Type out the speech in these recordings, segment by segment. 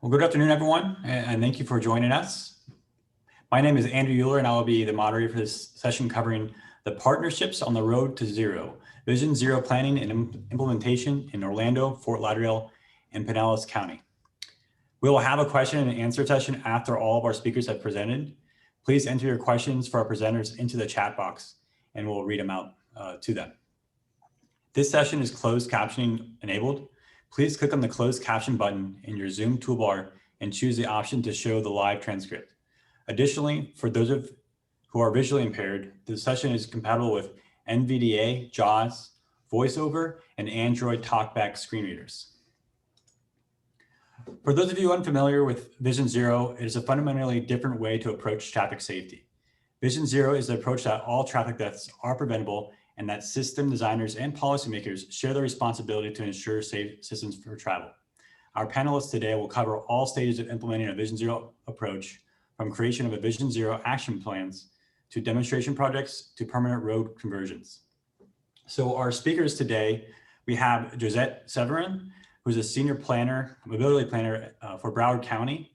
Well, good afternoon, everyone, and thank you for joining us. My name is Andrew Euler, and I will be the moderator for this session covering the partnerships on the road to zero, Vision Zero planning and implementation in Orlando, Fort Lauderdale, and Pinellas County. We will have a question and answer session after all of our speakers have presented. Please enter your questions for our presenters into the chat box, and we'll read them out to them. This session is closed captioning enabled. Please click on the closed caption button in your Zoom toolbar and choose the option to show the live transcript. Additionally, for those who are visually impaired, the session is compatible with NVDA, JAWS, VoiceOver, and Android TalkBack screen readers. For those of you unfamiliar with Vision Zero, it is a fundamentally different way to approach traffic safety. Vision Zero is the approach that all traffic deaths are preventable and that system designers and policymakers share the responsibility to ensure safe systems for travel. Our panelists today will cover all stages of implementing a Vision Zero approach, from creation of a Vision Zero action plans to demonstration projects to permanent road conversions. So our speakers today, we have Josette Severyn, who's a senior planner, mobility planner for Broward County.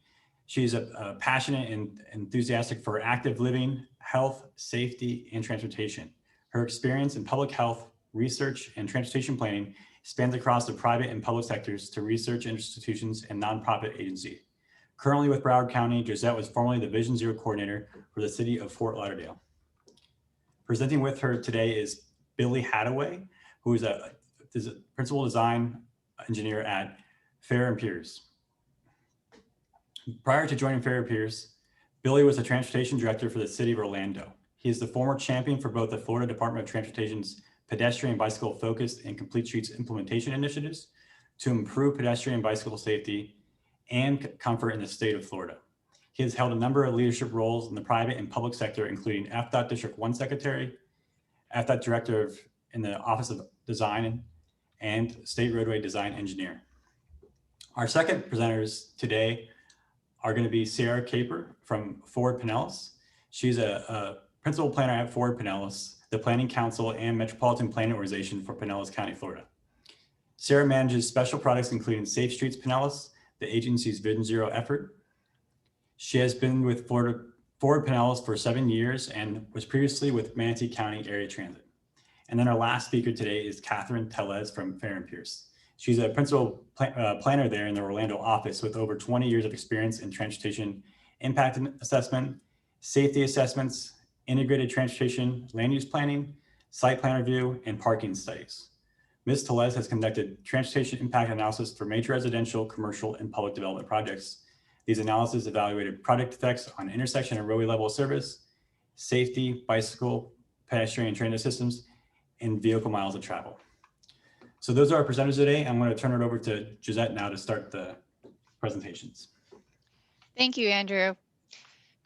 She's a passionate and enthusiastic for active living, health, safety, and transportation. Her experience in public health, research, and transportation planning spans across the private and public sectors to research institutions and nonprofit agencies. Currently with Broward County, Josette was formerly the Vision Zero coordinator for the city of Fort Lauderdale. Presenting with her today is Billy Hattaway, who is a principal design engineer at Fehr and Piers. Prior to joining Fehr and Piers, Billy was the transportation director for the city of Orlando. He is the former champion for both the Florida Department of Transportation's pedestrian and bicycle focused and complete streets implementation initiatives to improve pedestrian and bicycle safety and comfort in the state of Florida. He has held a number of leadership roles in the private and public sector, including FDOT District 1 Secretary, FDOT Director in the Office of Design, and State Roadway Design Engineer. Our second presenters today are going to be Sarah Caper from Ford Pinellas. She's a principal planner at Ford Pinellas, the Planning Council and Metropolitan Planning Organization for Pinellas County, Florida. Sarah manages special projects including Safe Streets Pinellas, the agency's Vision Zero effort. She has been with Ford Pinellas for 7 years and was previously with Manatee County Area Transit. And then our last speaker today is Kathrin Tellez from Fehr and Piers. She's a principal planner there in the Orlando office with over 20 years of experience in transportation impact assessment, safety assessments, integrated transportation, land use planning, site plan review, and parking studies. Ms. Tellez has conducted transportation impact analysis for major residential, commercial, and public development projects. These analyses evaluated project effects on intersection and roadway level of service, safety, bicycle, pedestrian and transit systems, and vehicle miles of travel. So those are our presenters today. I'm going to turn it over to Josette now to start the presentations. Thank you, Andrew.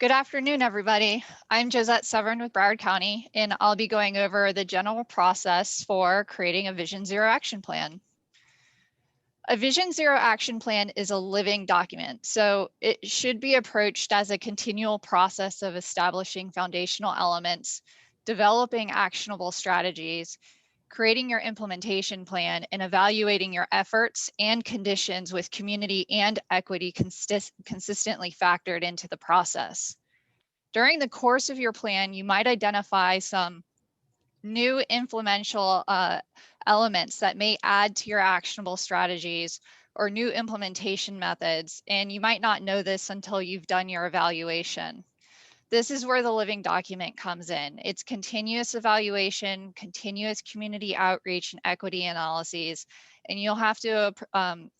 Good afternoon, everybody. I'm Josette Severyn with Broward County, and I'll be going over the general process for creating a Vision Zero action plan. A Vision Zero action plan is a living document, so it should be approached as a continual process of establishing foundational elements, developing actionable strategies, creating your implementation plan, and evaluating your efforts and conditions with community and equity consistently factored into the process. During the course of your plan, you might identify some new influential elements that may add to your actionable strategies or new implementation methods, and you might not know this until you've done your evaluation. This is where the living document comes in. It's continuous evaluation, continuous community outreach, and equity analyses, and you'll have to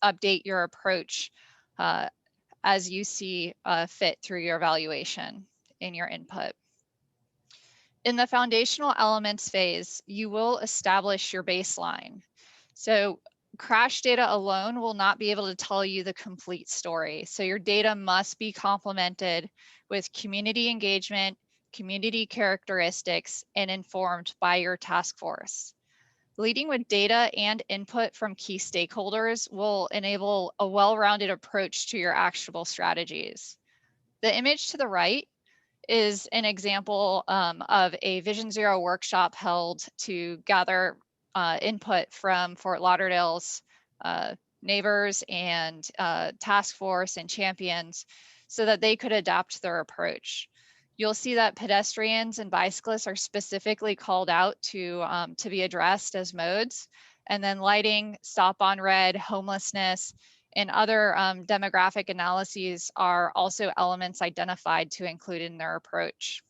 update your approach as you see fit through your evaluation in your input. In the foundational elements phase, you will establish your baseline. So crash data alone will not be able to tell you the complete story. So your data must be complemented with community engagement, community characteristics, and informed by your task force. Leading with data and input from key stakeholders will enable a well-rounded approach to your actionable strategies. The image to the right is an example of a Vision Zero workshop held to gather input from Fort Lauderdale's neighbors and task force and champions so that they could adapt their approach. You'll see that pedestrians and bicyclists are specifically called out to be addressed as modes, and then lighting, stop on red, homelessness, and other demographic analyses are also elements identified to include in their approach.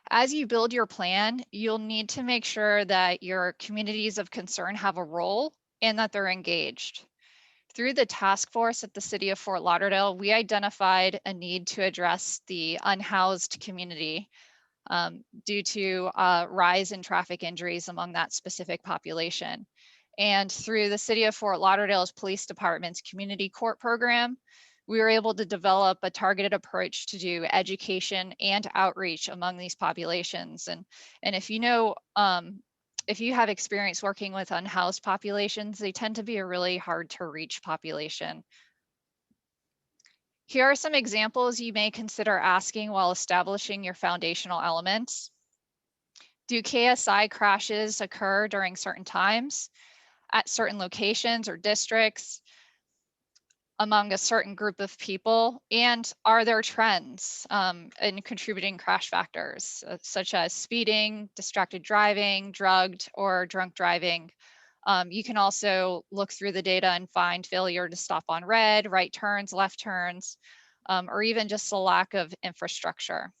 As you build your plan, you'll need to make sure that your communities of concern have a role and that they're engaged. Through the task force at the City of Fort Lauderdale, we identified a need to address the unhoused community due to rise in traffic injuries among that specific population. And through the City of Fort Lauderdale's Police Department's Community Court program, we were able to develop a targeted approach to do education and outreach among these populations. And if you know, if you have experience working with unhoused populations, they tend to be a really hard to reach population. Here are some examples you may consider asking while establishing your foundational elements. Do KSI crashes occur during certain times, at certain locations or districts, among a certain group of people? And are there trends in contributing crash factors, such as speeding, distracted driving, drugged or drunk driving? You can also look through the data and find failure to stop on red, right turns, left turns, or even just a lack of infrastructure.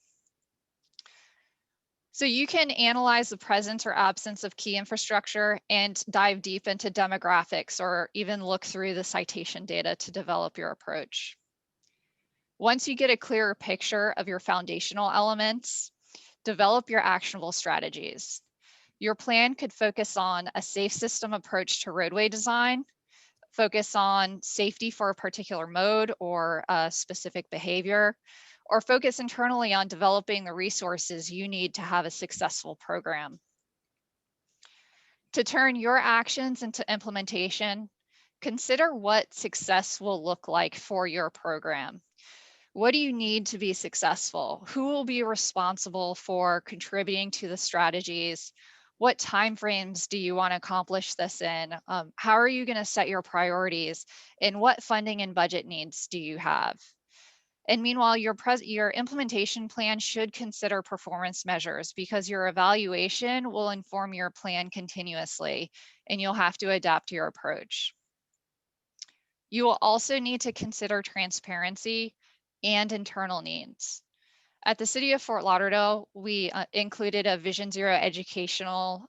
So you can analyze the presence or absence of key infrastructure and dive deep into demographics, or even look through the citation data to develop your approach. Once you get a clearer picture of your foundational elements, develop your actionable strategies. Your plan could focus on a safe system approach to roadway design, focus on safety for a particular mode or a specific behavior, or focus internally on developing the resources you need to have a successful program. To turn your actions into implementation, consider what success will look like for your program. What do you need to be successful? Who will be responsible for contributing to the strategies? What timeframes do you want to accomplish this in? How are you going to set your priorities? And what funding and budget needs do you have? And meanwhile, your implementation plan should consider performance measures, because your evaluation will inform your plan continuously, and you'll have to adapt your approach. You will also need to consider transparency and internal needs. At the City of Fort Lauderdale, we included a Vision Zero educational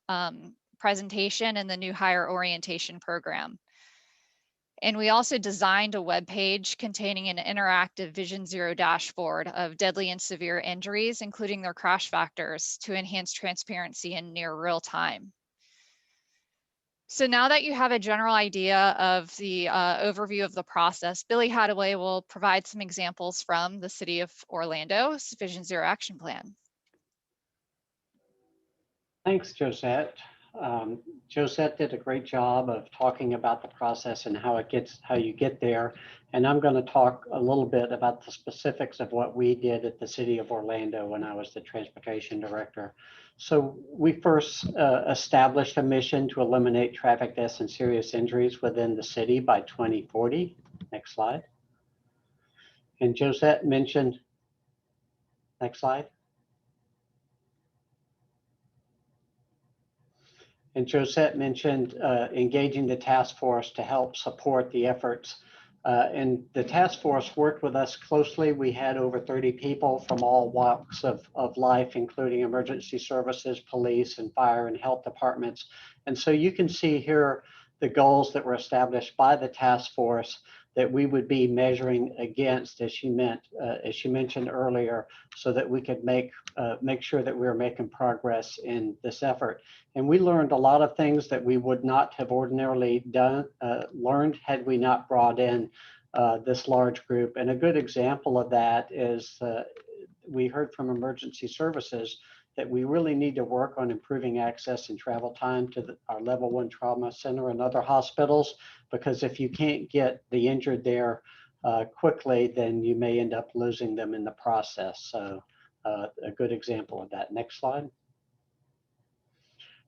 presentation in the new hire orientation program. And we also designed a web page containing an interactive Vision Zero dashboard of deadly and severe injuries, including their crash factors, to enhance transparency in near real time. So now that you have a general idea of the overview of the process, Billy Hattaway will provide some examples from the City of Orlando's Vision Zero Action Plan. Thanks, Josette. Josette did a great job of talking about the process and how you get there. And I'm going to talk a little bit about the specifics of what we did at the City of Orlando when I was the transportation director. So we first established a mission to eliminate traffic deaths and serious injuries within the city by 2040. Next slide. And Josette mentioned, next slide. And Josette mentioned engaging the task force to help support the efforts. And the task force worked with us closely. We had over 30 people from all walks of life, including emergency services, police, and fire and health departments. And so you can see here the goals that were established by the task force that we would be measuring against, as she mentioned earlier, so that we could make sure that we were making progress in this effort. And we learned a lot of things that we would not have ordinarily learned had we not brought in this large group. And a good example of that is we heard from emergency services that we really need to work on improving access and travel time to our level 1 trauma center and other hospitals, because if you can't get the injured there quickly, then you may end up losing them in the process. So a good example of that. Next slide.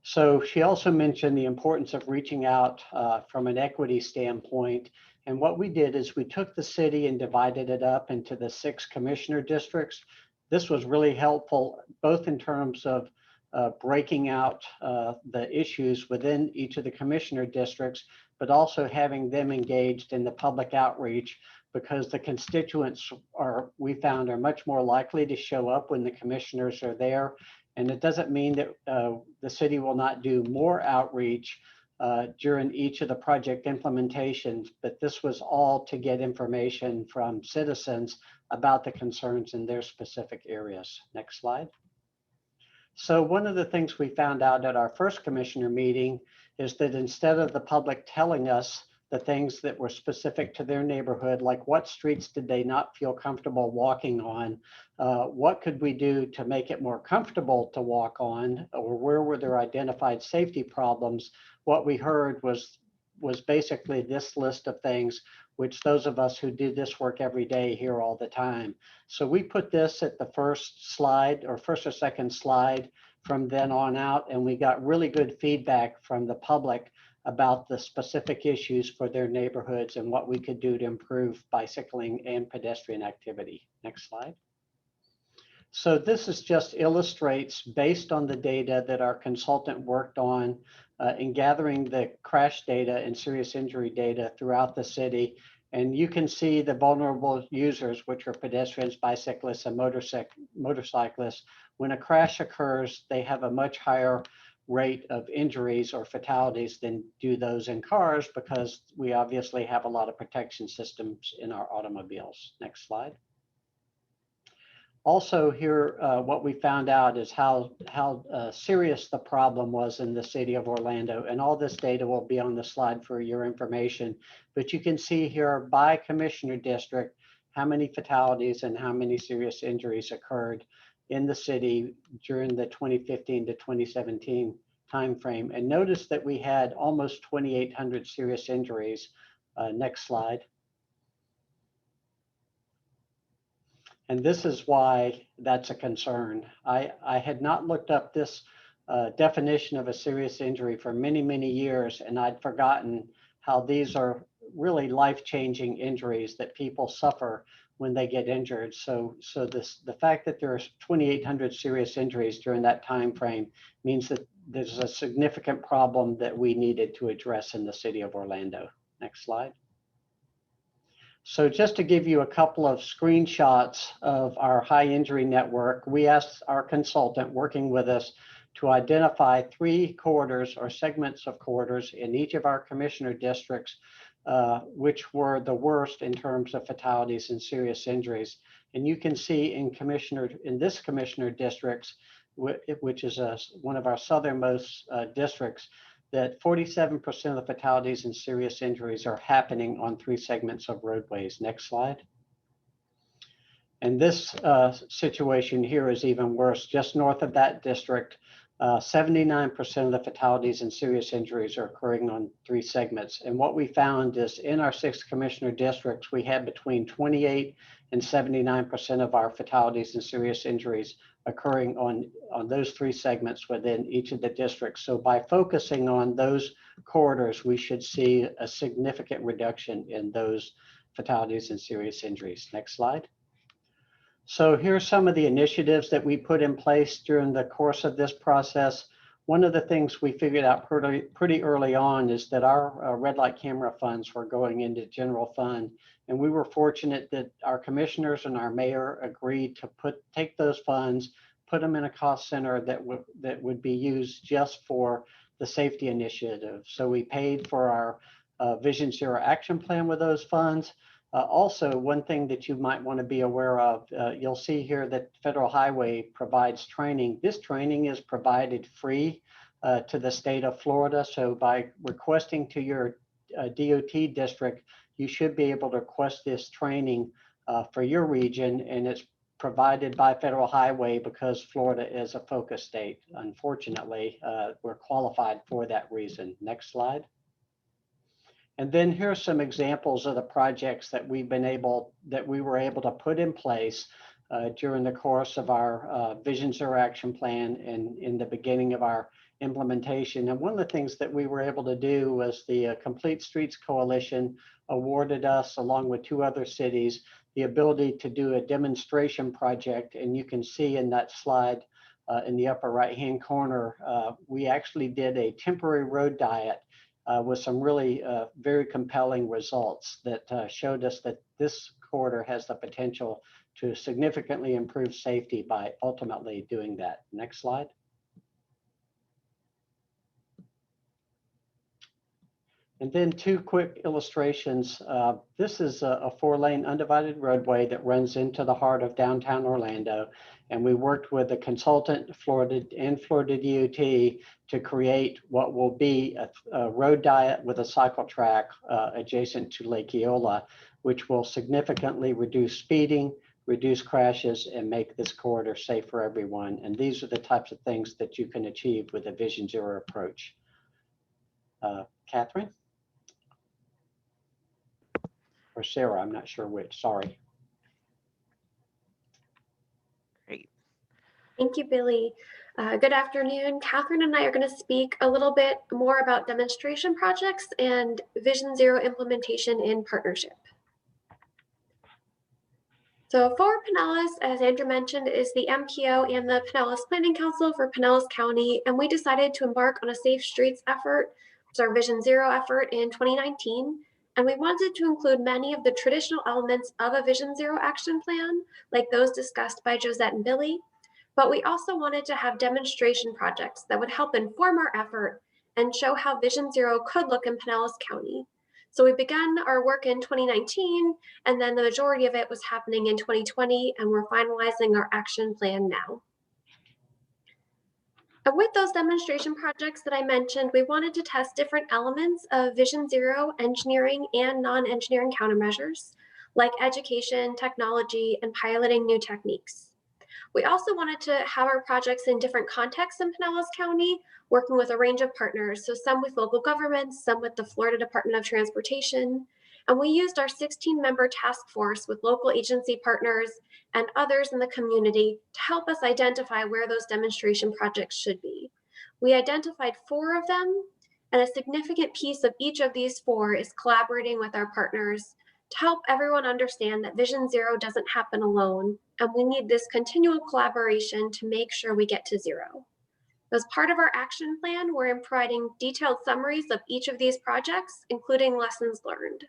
So she also mentioned the importance of reaching out from an equity standpoint. And what we did is we took the city and divided it up into the 6 commissioner districts. This was really helpful, both in terms of breaking out the issues within each of the commissioner districts, but also having them engaged in the public outreach, because the constituents we found are much more likely to show up when the commissioners are there. And it doesn't mean that the city will not do more outreach during each of the project implementations, but this was all to get information from citizens about the concerns in their specific areas. Next slide. So one of the things we found out at our first commissioner meeting is that instead of the public telling us the things that were specific to their neighborhood, like what streets did they not feel comfortable walking on, what could we do to make it more comfortable to walk on, or where were there identified safety problems, what we heard was basically this list of things, which those of us who do this work every day hear all the time. So we put this at the first slide, or first or second slide from then on out, and we got really good feedback from the public about the specific issues for their neighborhoods and what we could do to improve bicycling and pedestrian activity. Next slide. So this is just illustrates, based on the data that our consultant worked on in gathering the crash data and serious injury data throughout the city. And you can see the vulnerable users, which are pedestrians, bicyclists, and motorcyclists. When a crash occurs, they have a much higher rate of injuries or fatalities than do those in cars, because we obviously have a lot of protection systems in our automobiles. Next slide. Also here, what we found out is how serious the problem was in the city of Orlando. And all this data will be on the slide for your information. But you can see here by commissioner district, how many fatalities and how many serious injuries occurred in the city during the 2015 to 2017 timeframe. And notice that we had almost 2,800 serious injuries. Next slide. And this is why that's a concern. I had not looked up this definition of a serious injury for many, many years, and I'd forgotten how these are really life-changing injuries that people suffer when they get injured. So the fact that there are 2,800 serious injuries during that time frame means that there's a significant problem that we needed to address in the city of Orlando. Next slide. So just to give you a couple of screenshots of our high injury network, we asked our consultant working with us to identify 3 corridors or segments of corridors in each of our commissioner districts, which were the worst in terms of fatalities and serious injuries. And you can see in this commissioner districts, which is one of our southernmost districts, that 47% of the fatalities and serious injuries are happening on 3 segments of roadways. Next slide. And this situation here is even worse. Just north of that district, 79% of the fatalities and serious injuries are occurring on 3 segments. And what we found is in our 6 commissioner districts, we had between 28 and 79% of our fatalities and serious injuries occurring on those 3 segments within each of the districts. So by focusing on those corridors, we should see a significant reduction in those fatalities and serious injuries. Next slide. So here's some of the initiatives that we put in place during the course of this process. One of the things we figured out pretty early on is that our red light camera funds were going into general fund. And we were fortunate that our commissioners and our mayor agreed to take those funds, put them in a cost center that would be used just for the safety initiative. So we paid for our Vision Zero action plan with those funds. Also, one thing that you might want to be aware of, you'll see here that Federal Highway provides training. This training is provided free to the state of Florida. So by requesting to your DOT district, you should be able to request this training for your region, and it's provided by Federal Highway because Florida is a focus state. Unfortunately, we're qualified for that reason. Next slide. And then here's some examples of the projects that we were able to put in place during the course of our Vision Zero action plan and in the beginning of our implementation. And one of the things that we were able to do was the Complete Streets Coalition awarded us, along with 2 other cities, the ability to do a demonstration project. And you can see in that slide in the upper right-hand corner, we actually did a temporary road diet with some really very compelling results that showed us that this corridor has the potential to significantly improve safety by ultimately doing that. Next slide. And then 2 quick illustrations. This is a 4-lane undivided roadway that runs into the heart of downtown Orlando. And we worked with a consultant, Florida DOT, to create what will be a road diet with a cycle track adjacent to Lake Eola, which will significantly reduce speeding, reduce crashes, and make this corridor safe for everyone. And these are the types of things that you can achieve with a Vision Zero approach. Kathrin? Or Sarah, I'm not sure which, sorry. Great. Thank you, Billy. Good afternoon. Kathrin and I are going to speak a little bit more about demonstration projects and Vision Zero implementation in partnership. So for Pinellas, as Andrew mentioned, is the MPO and the Pinellas Planning Council for Pinellas County, and we decided to embark on a Safe Streets effort, which is our Vision Zero effort in 2019. And we wanted to include many of the traditional elements of a Vision Zero action plan, like those discussed by Josette and Billy. But we also wanted to have demonstration projects that would help inform our effort and show how Vision Zero could look in Pinellas County. So we began our work in 2019, and then the majority of it was happening in 2020, and we're finalizing our action plan now. And with those demonstration projects that I mentioned, we wanted to test different elements of Vision Zero engineering and non-engineering countermeasures, like education, technology, and piloting new techniques. We also wanted to have our projects in different contexts in Pinellas County, working with a range of partners, so some with local governments, some with the Florida Department of Transportation. And we used our 16-member task force with local agency partners and others in the community to help us identify where those demonstration projects should be. We identified 4 of them, and a significant piece of each of these 4 is collaborating with our partners to help everyone understand that Vision Zero doesn't happen alone, and we need this continual collaboration to make sure we get to zero. As part of our action plan, we're providing detailed summaries of each of these projects, including lessons learned.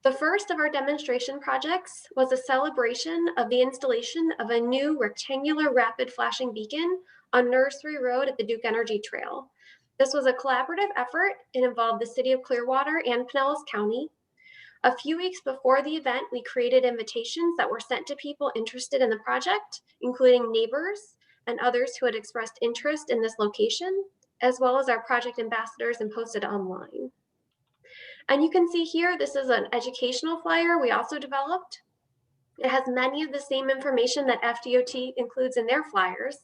The first of our demonstration projects was a celebration of the installation of a new rectangular rapid flashing beacon on Nursery Road at the Duke Energy Trail. This was a collaborative effort. It involved the City of Clearwater and Pinellas County. A few weeks before the event, we created invitations that were sent to people interested in the project, including neighbors and others who had expressed interest in this location, as well as our project ambassadors, and posted online. And you can see here, this is an educational flyer we also developed. It has many of the same information that FDOT includes in their flyers,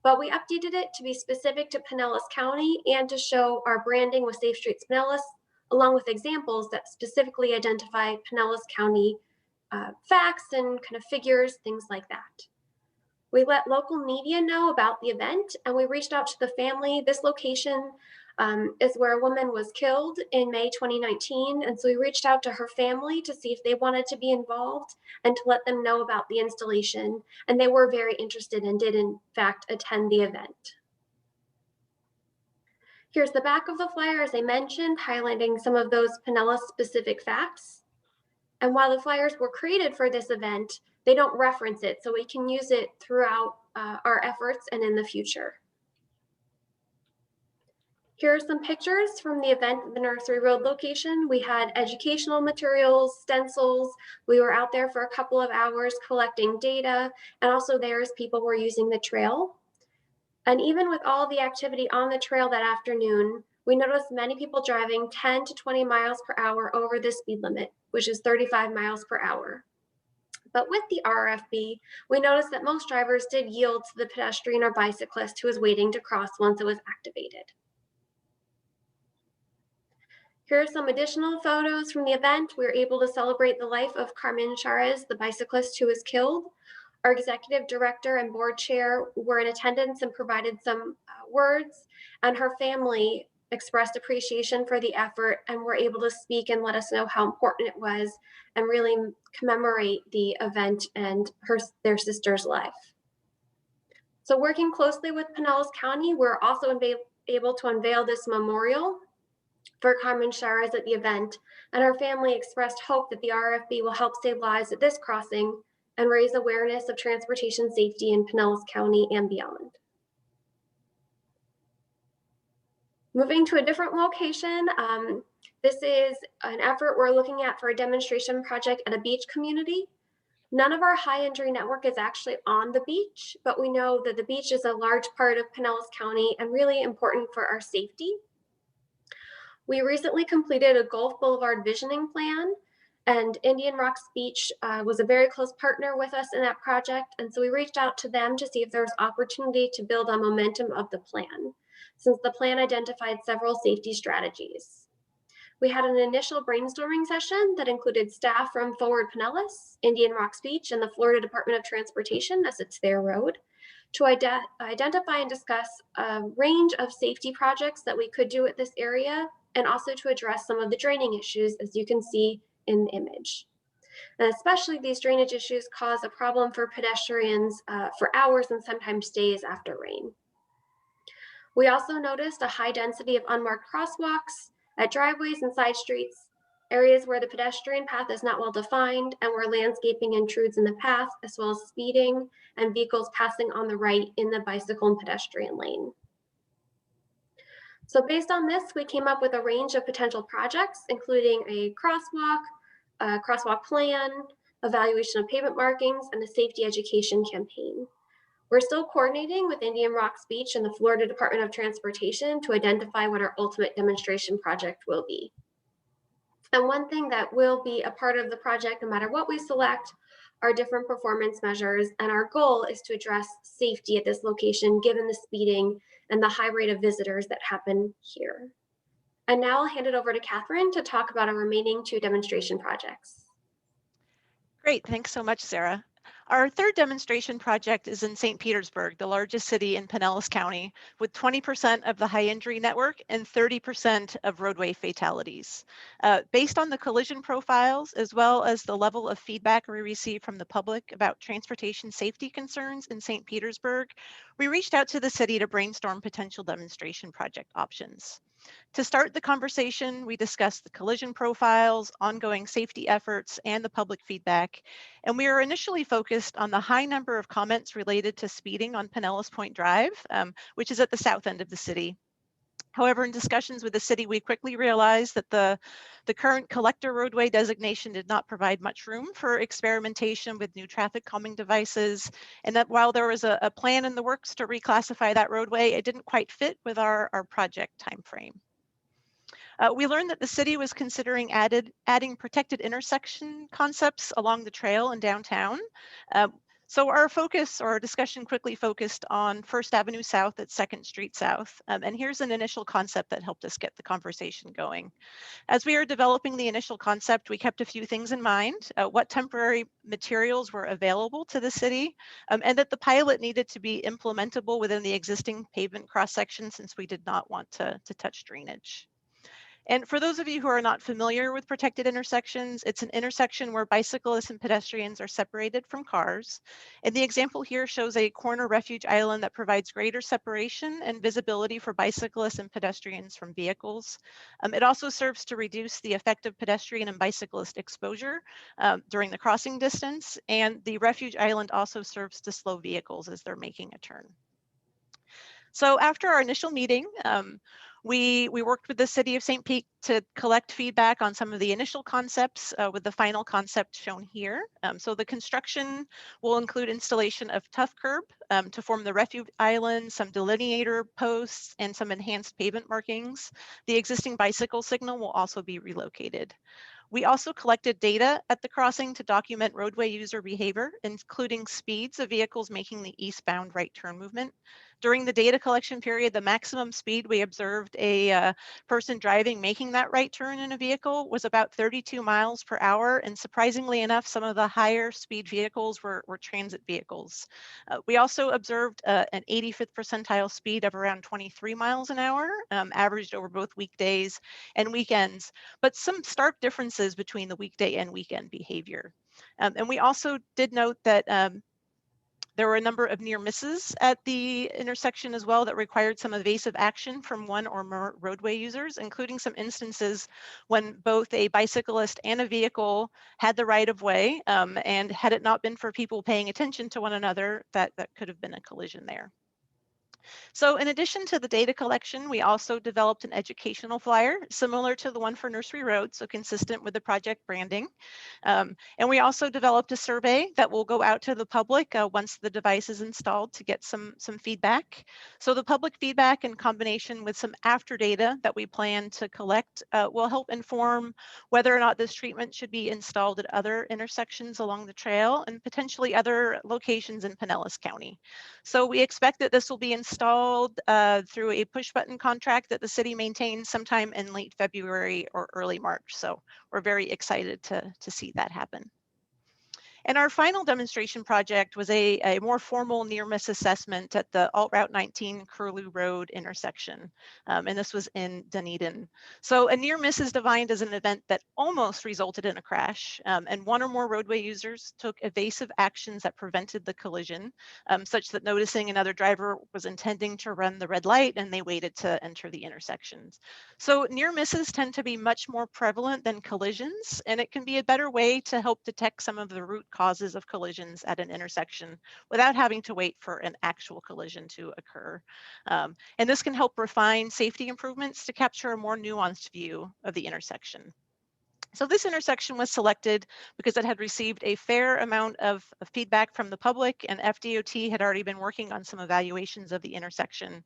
but we updated it to be specific to Pinellas County and to show our branding with Safe Streets Pinellas, along with examples that specifically identify Pinellas County facts and kind of figures, things like that. We let local media know about the event, and we reached out to the family. This location is where a woman was killed in May 2019. And so we reached out to her family to see if they wanted to be involved and to let them know about the installation. And they were very interested and did in fact attend the event. Here's the back of the flyer, as I mentioned, highlighting some of those Pinellas specific facts. And while the flyers were created for this event, they don't reference it, so we can use it throughout our efforts and in the future. Here are some pictures from the event at the Nursery Road location. We had educational materials, stencils. We were out there for a couple of hours collecting data, and also there as people were using the trail. And even with all the activity on the trail that afternoon, we noticed many people driving 10 to 20 miles per hour over the speed limit, which is 35 miles per hour. But with the RFB, we noticed that most drivers did yield to the pedestrian or bicyclist who was waiting to cross once it was activated. Here are some additional photos from the event. We were able to celebrate the life of Carmen Charez, the bicyclist who was killed. Our executive director and board chair were in attendance and provided some words, and her family expressed appreciation for the effort and were able to speak and let us know how important it was and really commemorate the event and their sister's life. So working closely with Pinellas County, we're also able to unveil this memorial for Carmen Charas at the event, and her family expressed hope that the RFB will help save lives at this crossing and raise awareness of transportation safety in Pinellas County and beyond. Moving to a different location, this is an effort we're looking at for a demonstration project at a beach community. None of our high injury network is actually on the beach, but we know that the beach is a large part of Pinellas County and really important for our safety. We recently completed a Gulf Boulevard visioning plan, and Indian Rocks Beach was a very close partner with us in that project. And so we reached out to them to see if there was opportunity to build on momentum of the plan, since the plan identified several safety strategies. We had an initial brainstorming session that included staff from Forward Pinellas, Indian Rocks Beach, and the Florida Department of Transportation, as it's their road, to identify and discuss a range of safety projects that we could do at this area, and also to address some of the draining issues, as you can see in the image. And especially these drainage issues cause a problem for pedestrians for hours and sometimes days after rain. We also noticed a high density of unmarked crosswalks at driveways and side streets, areas where the pedestrian path is not well defined and where landscaping intrudes in the path, as well as speeding and vehicles passing on the right in the bicycle and pedestrian lane. So based on this, we came up with a range of potential projects, including a crosswalk plan, evaluation of pavement markings, and a safety education campaign. We're still coordinating with Indian Rocks Beach and the Florida Department of Transportation to identify what our ultimate demonstration project will be. And one thing that will be a part of the project, no matter what we select, are different performance measures. And our goal is to address safety at this location, given the speeding and the high rate of visitors that happen here. And now I'll hand it over to Kathrin to talk about our remaining 2 demonstration projects. Great, thanks so much, Sarah. Our third demonstration project is in St. Petersburg, the largest city in Pinellas County, with 20% of the high injury network and 30% of roadway fatalities. Based on the collision profiles, as well as the level of feedback we received from the public about transportation safety concerns in St. Petersburg, we reached out to the city to brainstorm potential demonstration project options. To start the conversation, we discussed the collision profiles, ongoing safety efforts, and the public feedback. And we were initially focused on the high number of comments related to speeding on Pinellas Point Drive, which is at the south end of the city. However, in discussions with the city, we quickly realized that the current collector roadway designation did not provide much room for experimentation with new traffic calming devices, and that while there was a plan in the works to reclassify that roadway, it didn't quite fit with our project timeframe. We learned that the city was considering adding protected intersection concepts along the trail in downtown. So our focus, or our discussion, quickly focused on First Avenue South at 2nd Street South. And here's an initial concept that helped us get the conversation going. As we were developing the initial concept, we kept a few things in mind: what temporary materials were available to the city, and that the pilot needed to be implementable within the existing pavement cross-section, since we did not want to touch drainage. And for those of you who are not familiar with protected intersections, it's an intersection where bicyclists and pedestrians are separated from cars. And the example here shows a corner refuge island that provides greater separation and visibility for bicyclists and pedestrians from vehicles. It also serves to reduce the effective pedestrian and bicyclist exposure during the crossing distance. And the refuge island also serves to slow vehicles as they're making a turn. So after our initial meeting, we worked with the city of St. Pete to collect feedback on some of the initial concepts, with the final concept shown here. So the construction will include installation of tough curb to form the refuge island, some delineator posts, and some enhanced pavement markings. The existing bicycle signal will also be relocated. We also collected data at the crossing to document roadway user behavior, including speeds of vehicles making the eastbound right turn movement. During the data collection period, the maximum speed we observed a person driving making that right turn in a vehicle was about 32 miles per hour. And surprisingly enough, some of the higher speed vehicles were transit vehicles. We also observed an 85th percentile speed of around 23 miles an hour, averaged over both weekdays and weekends, but some stark differences between the weekday and weekend behavior. And we also did note that there were a number of near misses at the intersection as well that required some evasive action from one or more roadway users, including some instances when both a bicyclist and a vehicle had the right of way, and had it not been for people paying attention to one another, that could have been a collision there. So in addition to the data collection, we also developed an educational flyer similar to the one for Nursery Road, so consistent with the project branding. And we also developed a survey that will go out to the public once the device is installed to get some feedback. So the public feedback in combination with some after data that we plan to collect will help inform whether or not this treatment should be installed at other intersections along the trail and potentially other locations in Pinellas County. So we expect that this will be installed through a push button contract that the city maintains sometime in late February or early March. So we're very excited to see that happen. And our final demonstration project was a more formal near miss assessment at the Alt Route 19 Curlew Road intersection. And this was in Dunedin. So a near miss is defined as an event that almost resulted in a crash, and one or more roadway users took evasive actions that prevented the collision, such that noticing another driver was intending to run the red light and they waited to enter the intersections. So near misses tend to be much more prevalent than collisions, and it can be a better way to help detect some of the root causes of collisions at an intersection without having to wait for an actual collision to occur. And this can help refine safety improvements to capture a more nuanced view of the intersection. So this intersection was selected because it had received a fair amount of feedback from the public, and FDOT had already been working on some evaluations of the intersection.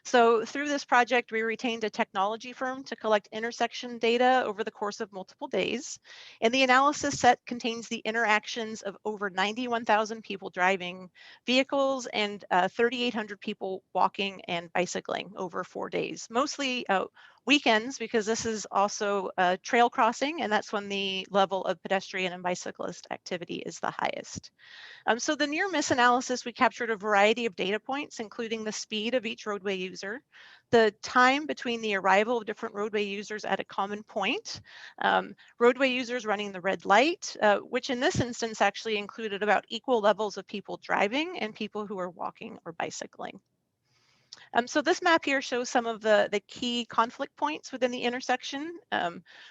So through this project, we retained a technology firm to collect intersection data over the course of multiple days. And the analysis set contains the interactions of over 91,000 people driving vehicles and 3,800 people walking and bicycling over 4 days, mostly weekends, because this is also a trail crossing, and that's when the level of pedestrian and bicyclist activity is the highest. So the near miss analysis, we captured a variety of data points, including the speed of each roadway user, the time between the arrival of different roadway users at a common point, roadway users running the red light, which in this instance actually included about equal levels of people driving and people who are walking or bicycling. So this map here shows some of the key conflict points within the intersection,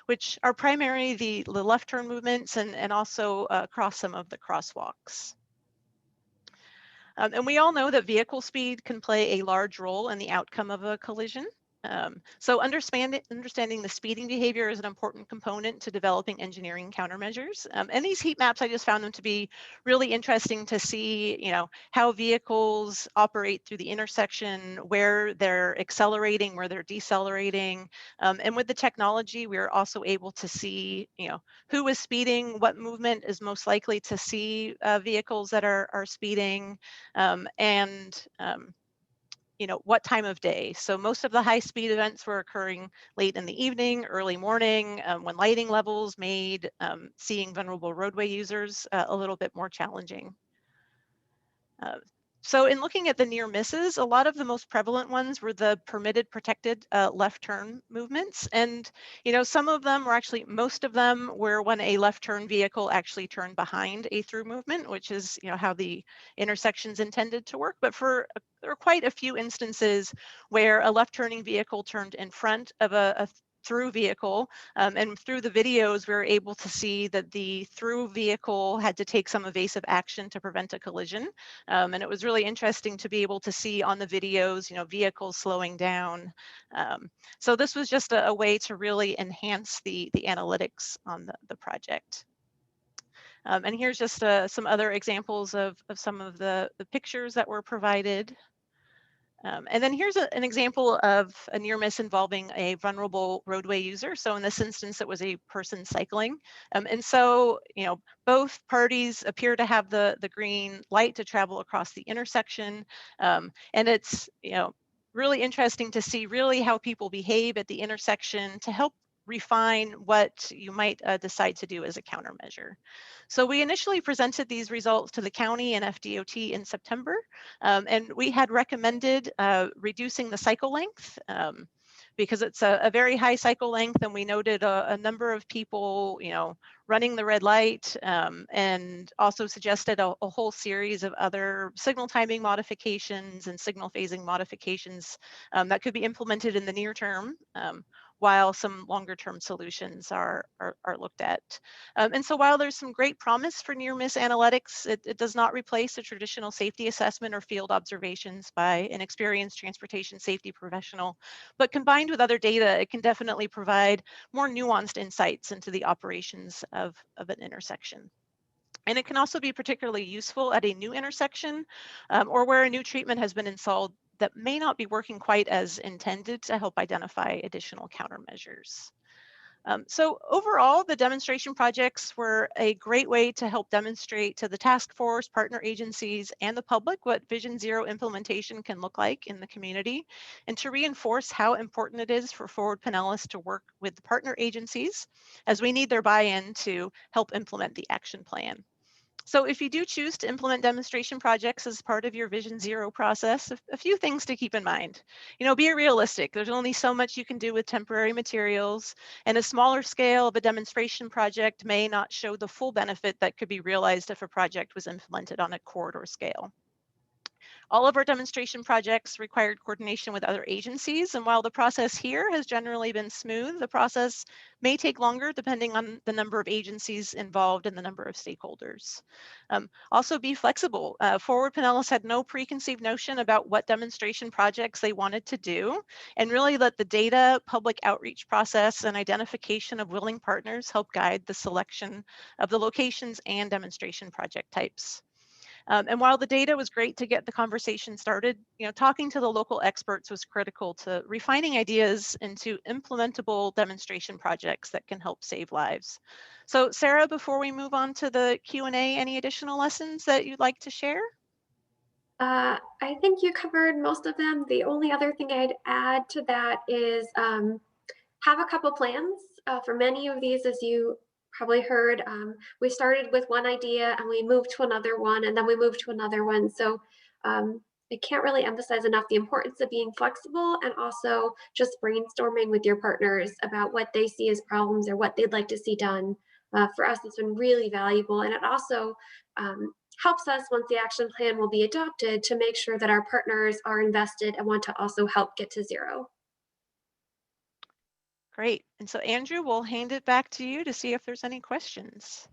which are primarily the left turn movements and also across some of the crosswalks. And we all know that vehicle speed can play a large role in the outcome of a collision. So understanding the speeding behavior is an important component to developing engineering countermeasures. And these heat maps, I just found them to be really interesting to see, how vehicles operate through the intersection, where they're accelerating, where they're decelerating. And with the technology, we're also able to see, who is speeding, what movement is most likely to see vehicles that are speeding, and what time of day. So most of the high speed events were occurring late in the evening, early morning, when lighting levels made seeing vulnerable roadway users a little bit more challenging. So in looking at the near misses, a lot of the most prevalent ones were the permitted protected left turn movements. And, some of them were actually, most of them were when a left turn vehicle actually turned behind a through movement, which is, how the intersection's intended to work. But there are quite a few instances where a left turning vehicle turned in front of a through vehicle, and through the videos we were able to see that the through vehicle had to take some evasive action to prevent a collision, and it was really interesting to be able to see on the videos vehicles slowing down. So this was just a way to really enhance the analytics on the project. And here's just some other examples of some of the pictures that were provided. And then here's an example of a near miss involving a vulnerable roadway user. So in this instance, it was a person cycling. And so, both parties appear to have the green light to travel across the intersection. And it's, really interesting to see really how people behave at the intersection to help refine what you might decide to do as a countermeasure. So we initially presented these results to the county and FDOT in September, and we had recommended reducing the cycle length because it's a very high cycle length, and we noted a number of people, running the red light, and also suggested a whole series of other signal timing modifications and signal phasing modifications that could be implemented in the near term, while some longer term solutions are looked at. And so while there's some great promise for near miss analytics, it does not replace a traditional safety assessment or field observations by an experienced transportation safety professional. But combined with other data, it can definitely provide more nuanced insights into the operations of an intersection. And it can also be particularly useful at a new intersection or where a new treatment has been installed that may not be working quite as intended to help identify additional countermeasures. So overall, the demonstration projects were a great way to help demonstrate to the task force, partner agencies, and the public what Vision Zero implementation can look like in the community, and to reinforce how important it is for Forward Pinellas to work with the partner agencies, as we need their buy-in to help implement the action plan. So if you do choose to implement demonstration projects as part of your Vision Zero process, a few things to keep in mind. Be realistic. There's only so much you can do with temporary materials, and a smaller scale of a demonstration project may not show the full benefit that could be realized if a project was implemented on a corridor scale. All of our demonstration projects required coordination with other agencies, and while the process here has generally been smooth, the process may take longer depending on the number of agencies involved and the number of stakeholders. Also be flexible. Forward Pinellas had no preconceived notion about what demonstration projects they wanted to do, and really let the data, public outreach process, and identification of willing partners help guide the selection of the locations and demonstration project types. And while the data was great to get the conversation started, talking to the local experts was critical to refining ideas into implementable demonstration projects that can help save lives. So Sarah, before we move on to the Q&A, any additional lessons that you'd like to share? I think you covered most of them. The only other thing I'd add to that is have a couple plans. For many of these, as you probably heard, we started with one idea and we moved to another one, and then we moved to another one. So I can't really emphasize enough the importance of being flexible and also just brainstorming with your partners about what they see as problems or what they'd like to see done. For us, it's been really valuable, and it also helps us once the action plan will be adopted to make sure that our partners are invested and want to also help get to zero. Great. And so Andrew, we'll hand it back to you to see if there's any questions.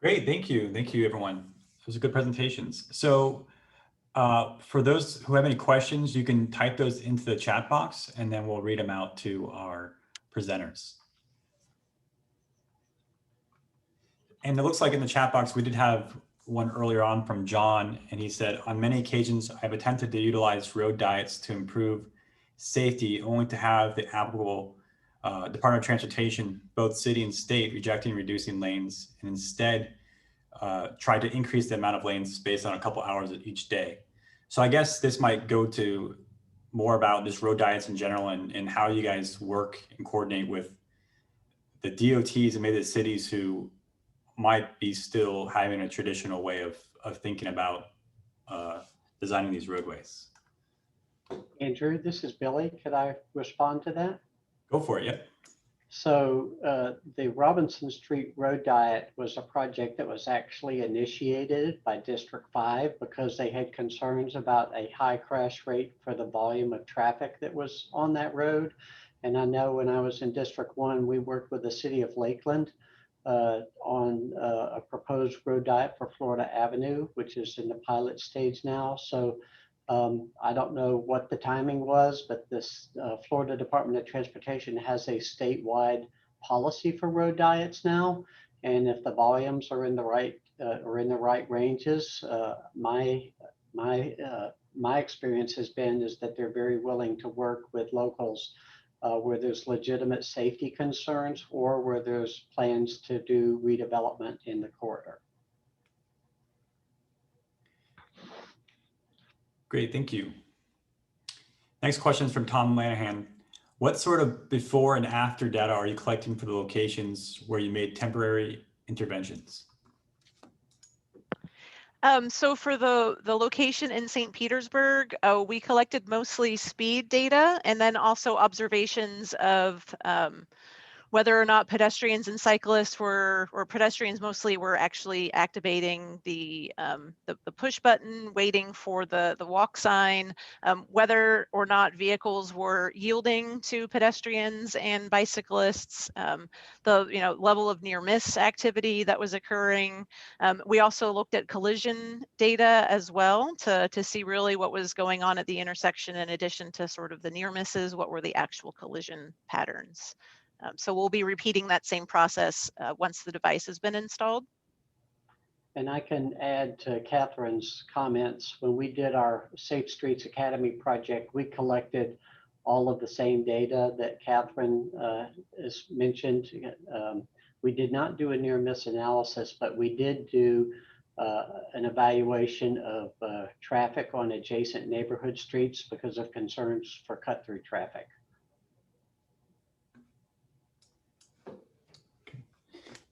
Great, thank you. Thank you, everyone. Those are good presentations. So for those who have any questions, you can type those into the chat box and then we'll read them out to our presenters. And it looks like in the chat box, we did have one earlier on from John, and he said, on many occasions, I've attempted to utilize road diets to improve safety, only to have the applicable Department of Transportation, both city and state, rejecting reducing lanes, and instead try to increase the amount of lanes based on a couple hours each day. So I guess this might go to more about just road diets in general and how you guys work and coordinate with the DOTs and maybe the cities who might be still having a traditional way of thinking about designing these roadways. Andrew, this is Billy. Could I respond to that? Go for it, yep. So the Robinson Street Road Diet was a project that was actually initiated by District 5 because they had concerns about a high crash rate for the volume of traffic that was on that road. And I know when I was in District 1, we worked with the city of Lakeland on a proposed road diet for Florida Avenue, which is in the pilot stage now. So I don't know what the timing was, but this Florida Department of Transportation has a statewide policy for road diets now. And if the volumes are in the right ranges, my my experience has been is that they're very willing to work with locals where there's legitimate safety concerns or where there's plans to do redevelopment in the corridor. Great, thank you. Next question is from Tom Lanahan. What sort of before and after data are you collecting for the locations where you made temporary interventions? So for the location in St. Petersburg, we collected mostly speed data and then also observations of whether or not pedestrians and cyclists were, or pedestrians mostly were actually activating the push button, waiting for the walk sign, whether or not vehicles were yielding to pedestrians and bicyclists, the level of near miss activity that was occurring. We also looked at collision data as well to see really what was going on at the intersection in addition to sort of the near misses, what were the actual collision patterns. So we'll be repeating that same process once the device has been installed. And I can add to Kathrin's comments. When we did our Safe Streets Academy project, we collected all of the same data that Kathrin has mentioned. We did not do a near miss analysis, but we did do an evaluation of traffic on adjacent neighborhood streets because of concerns for cut-through traffic.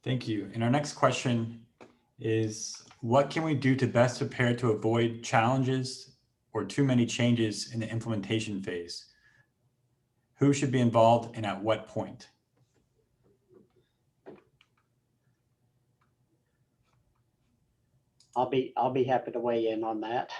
Thank you. And our next question is, what can we do to best prepare to avoid challenges or too many changes in the implementation phase? Who should be involved and at what point? I'll be happy to weigh in on that.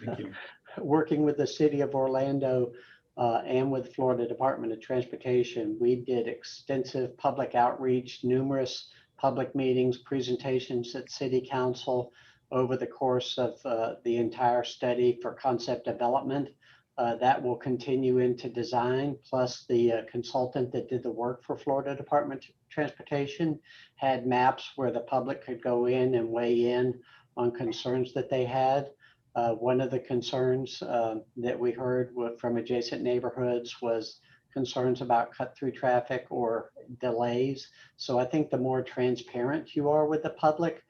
Thank you. Working with the city of Orlando and with Florida Department of Transportation, we did extensive public outreach, numerous public meetings, presentations at City Council over the course of the entire study for concept development. That will continue into design, plus the consultant that did the work for Florida Department of Transportation had maps where the public could go in and weigh in on concerns that they had. One of the concerns that we heard from adjacent neighborhoods was concerns about cut-through traffic or delays. So I think the more transparent you are with the public,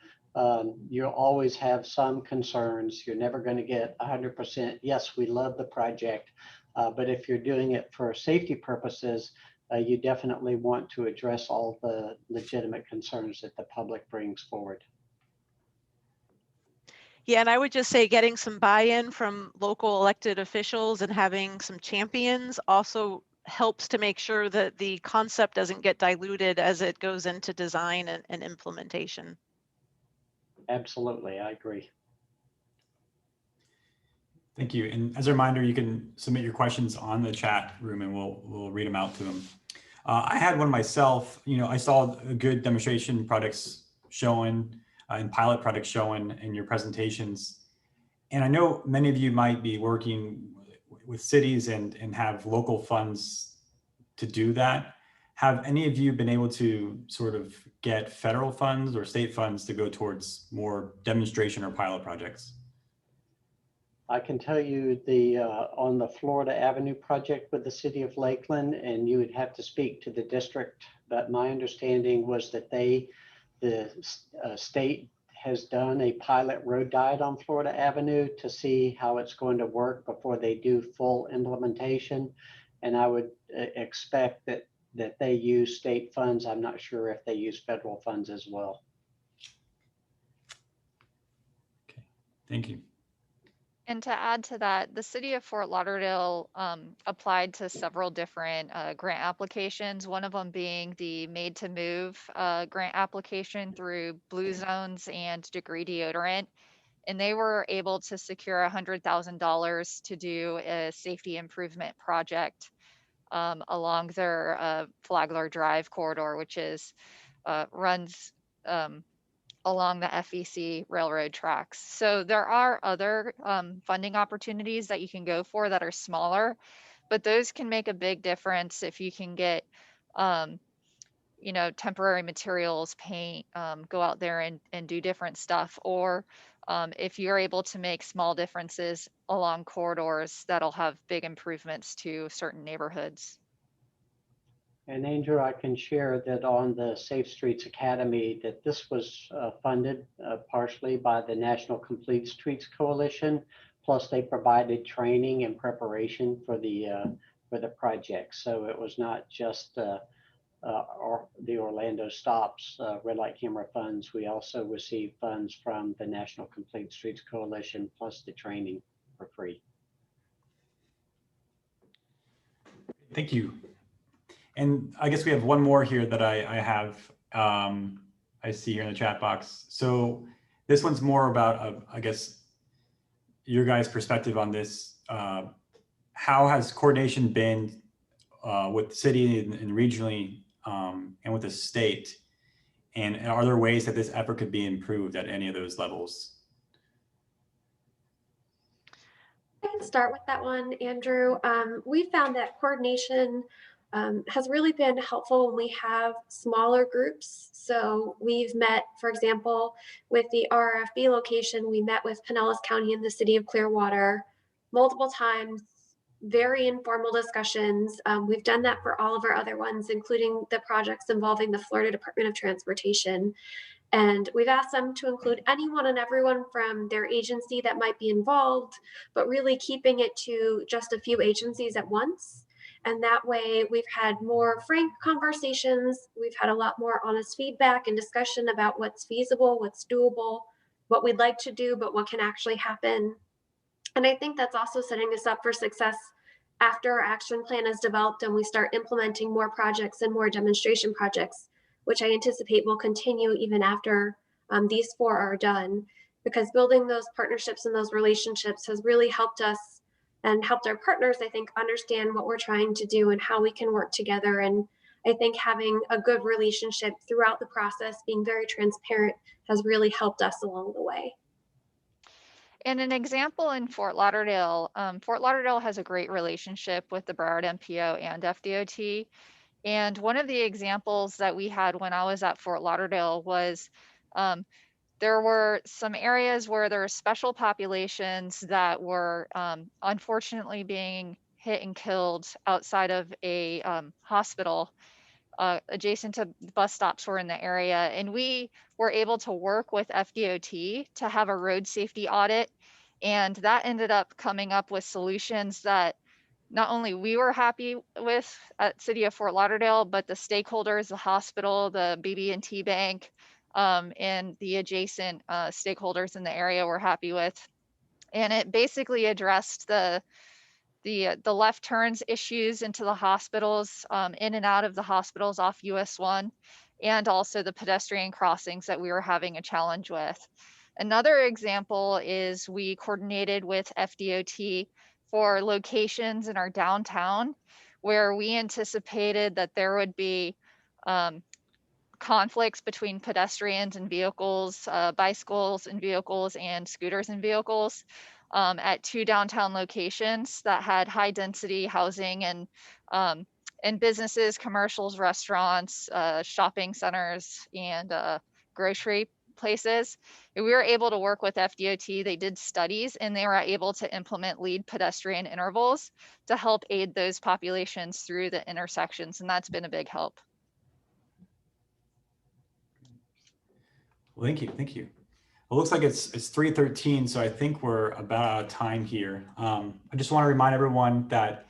you'll always have some concerns. You're never going to get 100%. Yes, we love the project, but if you're doing it for safety purposes, you definitely want to address all the legitimate concerns that the public brings forward. Yeah, and I would just say getting some buy-in from local elected officials and having some champions also helps to make sure that the concept doesn't get diluted as it goes into design and implementation. Absolutely, I agree. Thank you. And as a reminder, you can submit your questions on the chat room and we'll read them out to them. I had one myself. I saw a good demonstration products shown and pilot products shown in your presentations. And I know many of you might be working with cities and have local funds to do that. Have any of you been able to sort of get federal funds or state funds to go towards more demonstration or pilot projects? I can tell you on the Florida Avenue project with the city of Lakeland, and you would have to speak to the district, but my understanding was that the state has done a pilot road diet on Florida Avenue to see how it's going to work before they do full implementation. And I would expect that they use state funds. I'm not sure if they use federal funds as well. Okay, thank you. And to add to that, the city of Fort Lauderdale applied to several different grant applications, one of them being the Made to Move grant application through Blue Zones and Degree Deodorant. And they were able to secure $100,000 to do a safety improvement project along their Flagler Drive corridor, which is runs along the FEC railroad tracks. So there are other funding opportunities that you can go for that are smaller, but those can make a big difference if you can get, temporary materials, paint, go out there and do different stuff, or if you're able to make small differences along corridors, that'll have big improvements to certain neighborhoods. And Andrew, I can share that on the Safe Streets Academy, that this was funded partially by the National Complete Streets Coalition. Plus, they provided training and preparation for the project. So it was not just the Orlando Stops red light camera funds. We also received funds from the National Complete Streets Coalition, plus the training for free. Thank you. And I guess we have one more here that I have, I see here in the chat box. So this one's more about, I guess, your guys' perspective on this. How has coordination been with the city and regionally and with the state? And are there ways that this effort could be improved at any of those levels? I can start with that one, Andrew. We found that coordination has really been helpful when we have smaller groups. So we've met, for example, with the RFB location, we met with Pinellas County and the city of Clearwater multiple times, very informal discussions. We've done that for all of our other ones, including the projects involving the Florida Department of Transportation. And we've asked them to include anyone and everyone from their agency that might be involved, but really keeping it to just a few agencies at once. And that way we've had more frank conversations. We've had a lot more honest feedback and discussion about what's feasible, what's doable, what we'd like to do, but what can actually happen. And I think that's also setting us up for success after our action plan is developed and we start implementing more projects and more demonstration projects, which I anticipate will continue even after these 4 are done, because building those partnerships and those relationships has really helped us and helped our partners, I think, understand what we're trying to do and how we can work together. And I think having a good relationship throughout the process, being very transparent, has really helped us along the way. And an example in Fort Lauderdale has a great relationship with the Broward MPO and FDOT. And one of the examples that we had when I was at Fort Lauderdale was there were some areas where there were special populations that were unfortunately being hit and killed outside of a hospital. Adjacent to bus stops were in the area, and we were able to work with FDOT to have a road safety audit, and that ended up coming up with solutions that not only we were happy with at City of Fort Lauderdale, but the stakeholders, the hospital, the BB&T Bank, and the adjacent stakeholders in the area were happy with. And it basically addressed the left turns issues into the hospitals, in and out of the hospitals off US 1, and also the pedestrian crossings that we were having a challenge with. Another example is we coordinated with FDOT for locations in our downtown where we anticipated that there would be conflicts between pedestrians and vehicles, bicycles and vehicles, and scooters and vehicles. At 2 downtown locations that had high density housing and businesses, commercials, restaurants, shopping centers, and grocery places. And we were able to work with FDOT. They did studies and they were able to implement lead pedestrian intervals to help aid those populations through the intersections. And that's been a big help. Well, thank you. Thank you. It looks like it's 3:13, so I think we're about out of time here. I just want to remind everyone that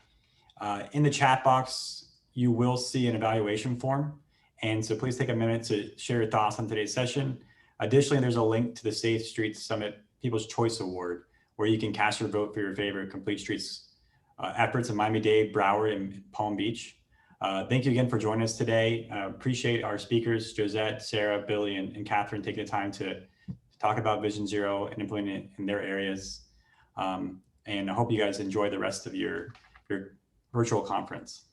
in the chat box, you will see an evaluation form. And so please take a minute to share your thoughts on today's session. Additionally, there's a link to the Safe Streets Summit People's Choice Award, where you can cast your vote for your favorite Complete Streets efforts in Miami-Dade, Broward, and Palm Beach. Thank you again for joining us today. Appreciate our speakers, Josette, Sarah, Billy, and Kathrin taking the time to talk about Vision Zero and implement it in their areas. And I hope you guys enjoy the rest of your virtual conference.